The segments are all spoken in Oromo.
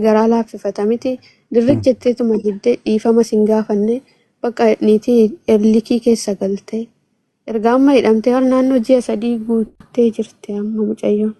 garaa laaffifatamiti dirrijetteetuma jiddee dhiifama sin gaafanne bakka niitii erlikii keessa galte erga amma hidhamtee har naannoo ji'a 3 guuttee jirti amma mucayyoon.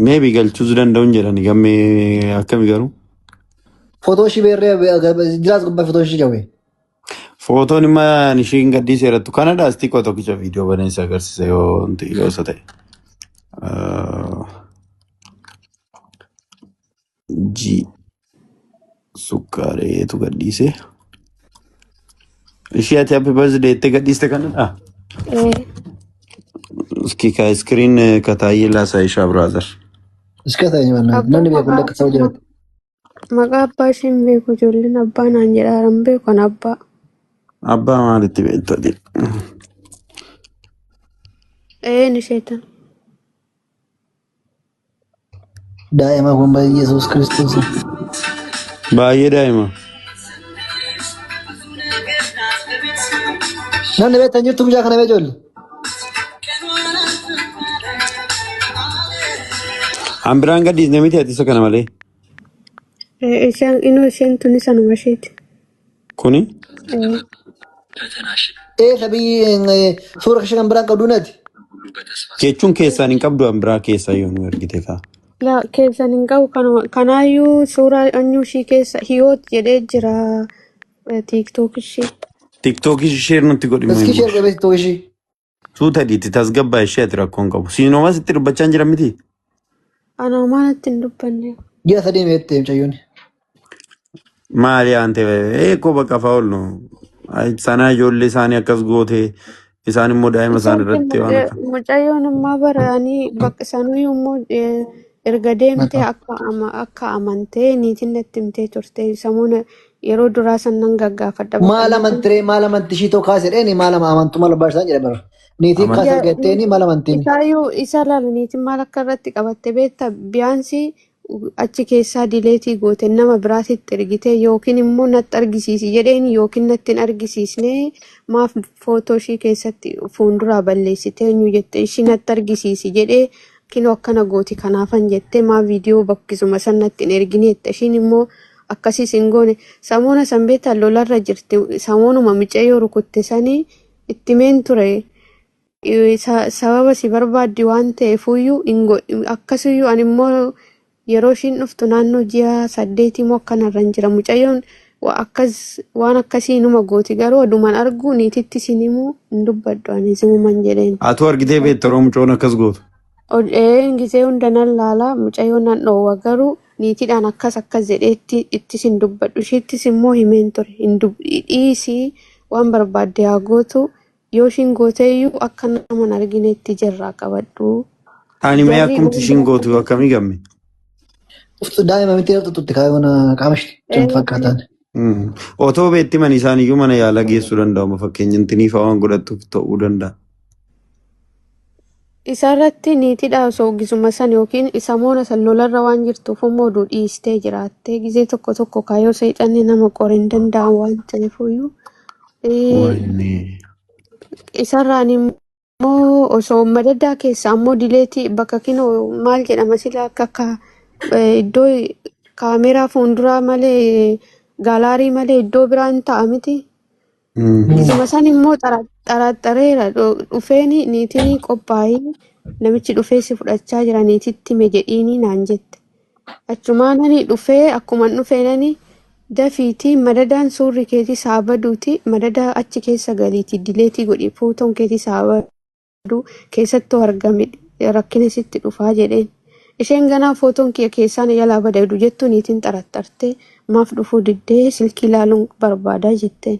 Maybe galchuus danda'uun jedhani gammee akkami garuu. Footoo ishii beerree jiraas gubbaa footoo ishii jawwee. Footoon immoo ishiin gaddiisee irrattu kanadha asti koo tokkicha viidiyoo baneessa agarsiisa yoo isa ta'e. Ji sukkaareetu gaddiise. Ishii ati happy birthday itti gaddiiste kanadha. Iski ka iskiriin kataayee laasaa ishaa brother. Iska ta'e namni beeku akka ta'u jiraatu. Maqaa abbaa ishiin beeku ijoolleen abbaa naan jedhaaran beeku kan abbaa. Abbaa maalitti beektati? Ni sheetan. Daa'ima kun baay'ee Yesuus Kiristoos. Baay'ee daa'ima. Namni beektan jirtu guyyaa kana beejoolli. Hambiraan gaddiisne miti ati isa kana malee. Isheen tuni sanuma isheeti. Kuni? Sabii suura ishee kan biraan qabdu nati. Jechuun keessaan hin qabdu hambiraa keessaa yoo nu ergite kaa. Keessan hin qabu kanaayyuu suuraa anyuu ishii keessa hiyoot jedhee jira tiktok ishee. TikTok ishee nutti godhima. Iski ishee erga TikTok ishee. Suuta dhiitti tasgabbaa ishee ati rakkoon qabu. Siinoomas itti dubbachaa hin jiran miti? Ana maanatti hin dubbanne. Ji'a 3 meettee mucayyoon. Maali aante eekoo bakka fa'aa oolnu. Sanaa ijoollee isaanii akkas goote isaan immoo daa'ima isaan irratti waan akka. Mucayyoon ammaa baranii bakka isaaniyyuu immoo erga deemtee akka amantee niitiin natti himtee turte samuuna yeroo duraa sannan gaggaafadha. Maal amantii ishii tokko kaasedheen maal amantummaa labbaasaa jedha bara. Niitiin kaas argatteeni maal amantiin. Isaayyuu isa laala niitiin maal akka irratti qabatte beekta biyyaansi achi keessaa dileetii goote nama biraatitti ergite yookiin immoo natti argisiisi jedheen yookiin natti hin argisiisne maaf footoo ishii keessatti fuulduraa balleessite eenyu jette ishii natti argisiisi jedhee kinoo akkana gooti kanaafan jette maa viidiyoo bakkisuma sanatti hin ergine jette ishiin immoo akkasiis hin goone samoona sanbeetaan lolarra jirti samoonuma micayyoo rukutte sanii itti meen ture sababa si barbaaddi waan ta'eefuyyuu akkasuyyuu ani immoo yeroo ishiin dhuftu naannoo ji'a 8 moo akkanarra hin jira mucayyoon waan akkasii numa gooti garuu adumaan argu niititti sinimuu hin dubbaddu ani simuman jedheen. Atu argitee beekta yeroo mucoon akkas gootu? Gisee hundanan laala mucayyoon nan dhoowwa garuu niitiidhaan akkas jedheetti ittis hin dubbadhu ishiittis immoo himeen ture dhiisii waan barbaadde haa gootu yoo ishiin gooteeyyuu akka nama hin arginetti jirraa qabadhu. Ani mee akkumti ishiin gootu akkamii gamme? Daa'ima miti tutti kaayyoon qaamashii fakkaatan. Otoo beetti man isaaniyyuu mana yaalaa geessuu danda'u fakkeenya intiniifa waan godhattuuf ta'uu danda'a. Isarratti niitidha osoo gisuma san yookiin isa moona san lolarra waan jirtuuf immoo dhiistee jiraattee gisee tokko kaayyoo seexanni nama qoree hin danda'an waan ta'eefuyyuu. Isarraan immoo osoo madaddaa keessa ammoo dileetii bakka kinoo maal jedhama sila akka iddoo kaameraa fuulduraa malee gaalaarii malee iddoo biraan ta'a miti. Gisuma san immoo xaraxareera dhufeeni niitiin qophaa'ii namichi dhufee si fudhachaa jira niititti hime jedhiini naan jette. Achumaanani dhufee akkuman dhufeenani dafiitii madadaan suurri keetii saabaduuti madadaa achi keessa galiiti dileetii godhi fuutoon keetii saabaduu keessattuu argame rakkina sitti dhufaa jedheen. Isheen ganaa footoon kiyya keessaan jalaa badadu jettu niitiin xaraxarte maaf dhufuu diddee silkii ilaaluun barbaadaa jetteen.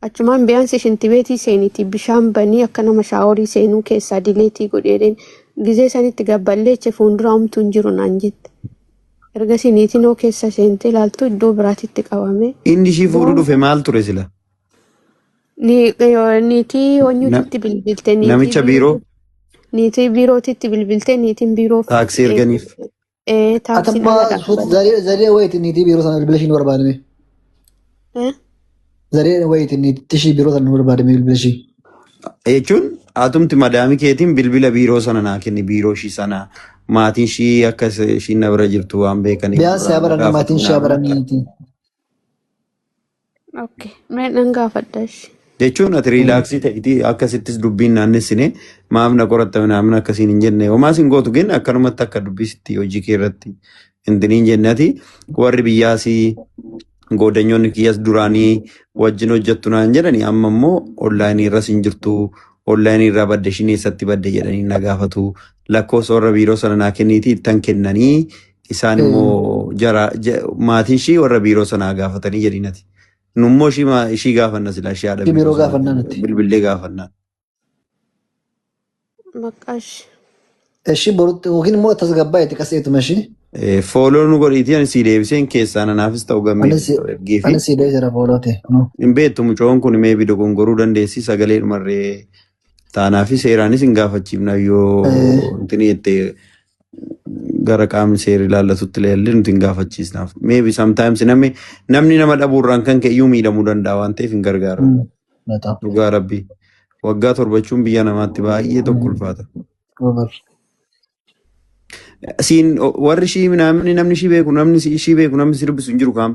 Achumaan biyaansi shintibeetii seenitii bishaan banii akka nama shaaworii seenuu keessaa dileetii godheedheen gisee sanitti gabballeeche fuulduraa homtuu hin jiru naan jette. Ergasii niitiin oo keessa seentee ilaaltu iddoo biraatitti qabame. Inni ishii fuudhu dhufe maal ture sila? Niitii honyuutitti bilbilte. Namicha biiroo? Niitii biirootitti bilbilte niitiin biiroo. Taaksii erganiif. Taaksii zaree wayiiti niitii biiroo sana bilbila ishiin barbaadame. Zaree wayiiti niitii ishii biiroo sana barbaadame bilbila ishii. jechuun atumti madaami keetiin bilbila biiroo sana naa kenni biiroo ishii sana maatiin ishii akka ishii na bira jirtu waan beekaniif Biyaas yaa baranii maatiin ishee baraniiti. Okay. Mee nan gaafadhash. jechuun ati riilaaksii ta'iti akkasittis dubbiin naannessine maaf na qoratta naamna akkasiin hin jenne homaa sin gootu kenna akkanumatti akka dubbisitti hojii kee irratti hindiniin jennati warri biyyaasii goodanyoonni kiyyas duraanii wajjin hojjettu naan jedhani amma immoo onlaayinii irras hin jirtu onlaayinii irraa badde shin eessatti badde jedhanii na gaafatu lakkoofsa warra biiroo sana naa kenniiti ittan kennanii isaan immoo maatiin ishii warra biiroo sanaa gaafatanii jedhinati. Nummoo ishii gaafanna sila ishii haadha Biiroo gaafannaa nuti. bilbillee gaafannaa. Maqaash. Ishii borutti yookiin immoo tasgabbaa'eeti qaseetuma ishii. Fooloo nu godhiitii ani sii deebiseen keessaa nanaafis ta'u gammee ergee fi Ani siidee jira fooloote. hin beektu mucoon kun mee bidoo gongoruu dandeessi sagalee dhumarree taanaa fi seeraanis hin gaafachiifna yoo intini jettee gara qaamni seera ilaallatutti ilaallee nuti hin gaafachiisnaaf. Maybe sometimes namni nama dhabuurraan kan ka'e iyyuu miidhamuu danda'a waan ta'eef hin gargaaru. Dhugaa rabbii. Waggaa torbachuun biyya namaatti baay'ee tokko ulfaata. Siin warri ishii namni ishii beeku namni ishii beeku namni sirbisu hin jiru kaam.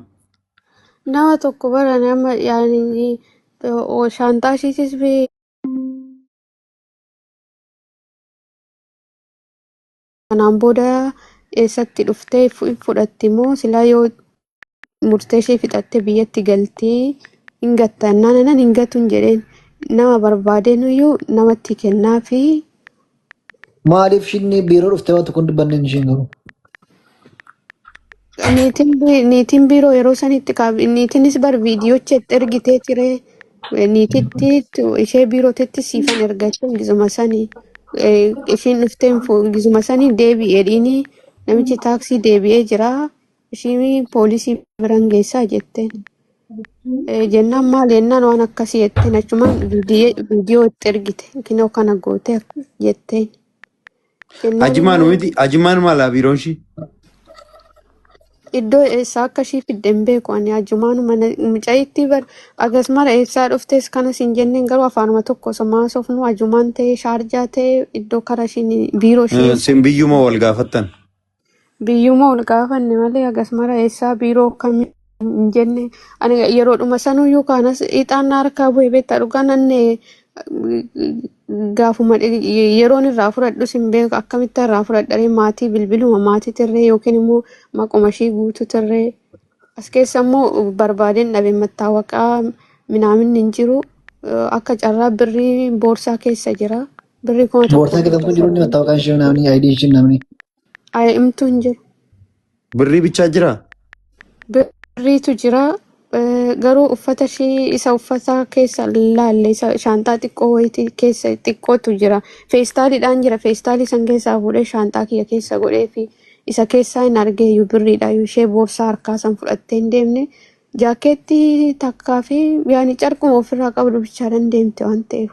Nama tokko bara nama yaani shaantaa ishiitis kanaan booda eessatti dhuftee fudhatti moo silaa yoo murtee ishee fixattee biyyatti galtee hin gattannaan nan hin gatuun jedheen nama barbaadeen iyyuu namatti kennaa fi Maaliif shinni biiroo dhuftee waan tokko hin dubbanne isheen garuu? niitiin biiroo yeroo sanitti niitiinis bar viidiyoochi ergitee ture niititti ishee biirootitti siifan ergachuu gizuma sanii ishiin dhufteen gizuma sanii deebi'ee dhiini namichi taaksii deebi'ee jira ishiin poolisii biran geessaa jetteen jennaan maal jennaan waan akkasii jetteen achumaan viidiyoo itti ergite kinoo kana goote jetteen. Ajimaan miti ajimaan maalaa biiroon ishii? Iddoo eessaa akka ishii fidde hin beeku ani ajumaan mucayyitti akkasuma eessaa dhuftes kanas hin jenneen garuu afaanuma tokko somaa sofnu ajumaan ta'e shaarjaa ta'e iddoo kara ishiin biiroo ishee. Sin biyyuma wal gaafattan? Biyyuma wal gaafanne malee akkasuma eessaa biiroo kamii hin jenne ani yeroodhuma sanuyyuu kaanas ixaan harkaa bu'ee beektaa dhugaa nannee gaafuma yeroon irraa fudhadhus hin beeku akkamitti irraa fudhadharee maatii bilbiluma maatii tirree yookiin immoo maquma ishii guutu tirree as keessa immoo barbaadeen dhabe mattaawaqaa minaamin hin jiru akka carraa birrii boorsaa keessa jira birrii kuma tokko. Boorsaa keessa kun jiru inni mattaawaqaan ishee namni ayidii ishee namni. Himtuu hin jiru. Birrii bichaa jiraa? Birriitu jira. Garuu uffata ishii isa uffata keessa laalle isa shaantaa xiqqoo wayitii keessa xiqqootu jira feestaaliidhaan jira feestaalii san keessaa fuudhee shaantaa kiyya keessa godhee fi isa keessaa hin argeeyyu birriidha ishee boorsaa harkaa san fudhattee hin deemne jaakeettii takkaa fi yaani carquma ofirraa qabdu bichaadhaan deemte waan ta'eef.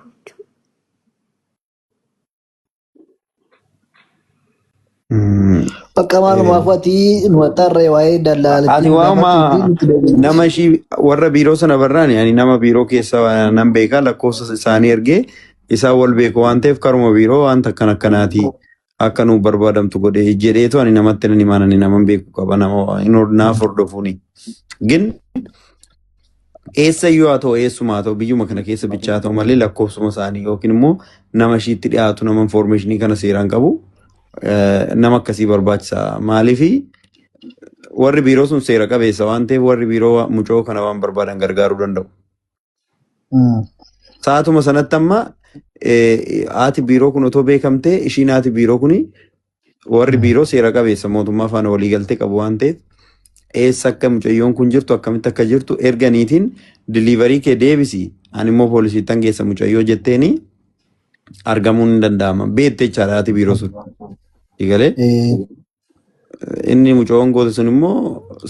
Bakka maalumaaf ati nuwaxxaarree waa'ee daldalaa. Ati waama nama ishii warra biiroo sana barraan yani nama biiroo keessa nan beekaa lakkoofsa isaanii ergee isaan wal beeku waan ta'eef karuma biiroo wanta akkanaati akka nu barbaadamtu godhee jedheetu ani namatti nan himaanani naman beeku qaba nama naaf hordofuuni. Gin eessayyuu haa ta'u eessumaa haa ta'u biyyuma kana keessa bichaa haa ta'u malee lakkoofsuma isaanii yookiin immoo nama ishiitti dhiyaatu nama infoormeeshinii kana seeraan qabu. Nama akkasii barbaachisa maaliifi warri biiroo sun seera qabeessa waan ta'eef warri biiroo mucoo kana waan barbaadan gargaaruu danda'u. Saatuma sanatti amma haati biiroo kun otoo beekamtee ishiin haati biiroo kuni warri biiroo seera qabeessa mootummaa faana waliigaltee qabu waan ta'eef eessa akka mucayyoon kun jirtu akkamitti akka jirtu erganiitiin diliivarii kee deebisi ani immoo poolisiittan geessa mucayyoo jetteeni argamuun hin danda'ama beettee jechaadha haati biiroo sun. Igalee inni mucoon goote sun immoo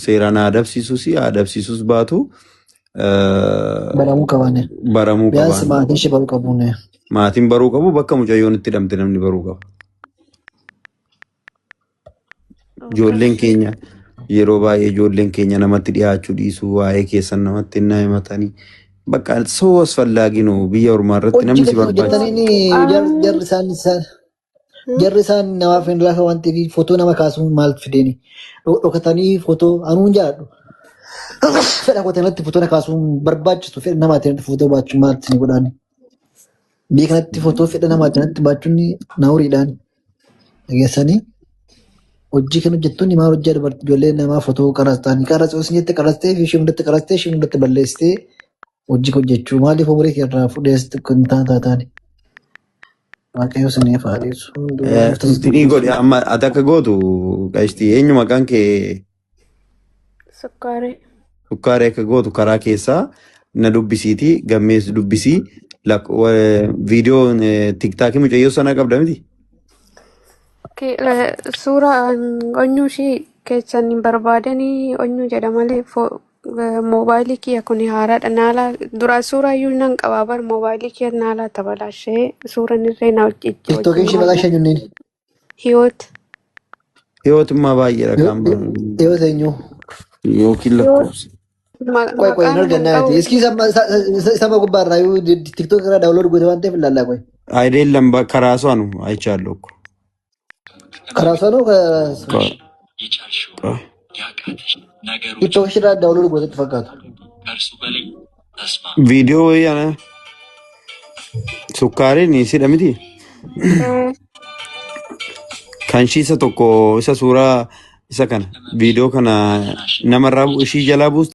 seeraan adabsiisus baatu baramuu qaban. Baramuu qaban. Maatiin ishee baruu qabu. Maatiin baruu qabu bakka mucayyoon itti hidhamte namni baruu qaba. Ijoolleen keenya yeroo baay'ee ijoolleen keenya namatti dhiyaachuu dhiisuu waa'ee keessan namatti hin himatanii Bakka soo asfallagi no biyya ormaa irratti namni si Hojii barbaachisa. hojjetanii jarri isaan namaaf hin lafa wanti fi footoo nama kaasuun maal fideni dhokatanii footoo anuun jaadhu fedha qotanatti footoo kaasuun barbaachisu fedha namaatiin footoo baachuun maalti ni godhaani biyya kanatti footoo fedha namaatiin baachuun naawuriidhaan dhageessanii hojii kan hojjettoonni maal hojjaa dubartii ijoollee namaa footoo qarastanii qarastee jette qarastee fi ishee hundatti qarastee ishee hundatti balleessitee hojii hojjechuu maaliif umurii irraa fudheessitu kan taataani. Waaqayyo siniif haadhisu. Tinii godhe amma ati akka gootu qaishtii eenyu maqaan kee Sukkaaree. sukkaaree akka gootu karaa keessaa na dubbisiiti gammees dubbisii viidiyoo tiktaakii mucayyoo sana qabda miti. Suuraa onyuu ishii keessan hin barbaadanii onyuu jedha malee moobaayilii kiyya kun haaraadha. Naalaa duraa suuraa iyyuu nan qabaa bar moobaayilii kiyya naalaa tabalashee suuraan irree na Tiktookiin ishee maqaa ishee eenyuun? Hiyoot. Hiyootummaa baay'eedha kan Yoo eenyu? yookiin lakkoofsa. Qoy hin argannaati. Iskii sama gubbaa irraa yoo tiktook irraa daawulood goote waan ta'eef ilaallaa qoy. Ayileen lamba karaa soanu aychaallu. Karaa sanuu tiktook ishee irraa daawulood gootetti fakkaatu. Viidiyoo yana sukkaariin sidha miti. Kan ishii isa tokko isa suuraa isa kana viidiyoo kana namarraa ishii jalaa buusta.